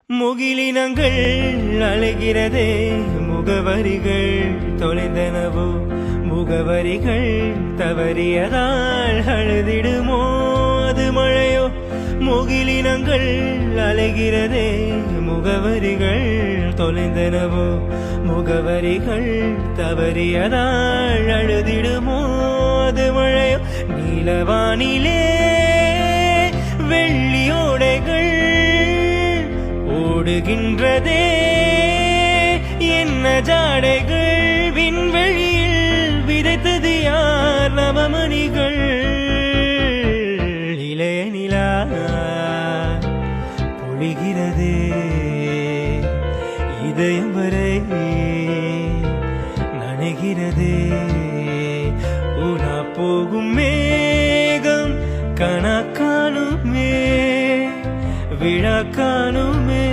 முகிலினங்கள் அலைகிறதே முகவரிகள் தொலைந்தனவோ முகவரிகள் தவறியதால் அழுதிடுமோ அது மழையோ முகிலினங்கள் அலைகிறதே முகவரிகள் தொலைந்தனவோ முகவரிகள் தவறியதால் அழுதிடுமோ அது மழையோ நீலவானிலே வெள்ளியோடைகள் ஓடுகின்றதே என்ன ஜாடைகள் விண்வெளியில் விதைத்தது யார் நவமணிகள் இளைய நிலா பொழிகிறது இதயம் வரை நனைகிறது உலா போகும் மேகம் கணக்கானுமே விழா காணும்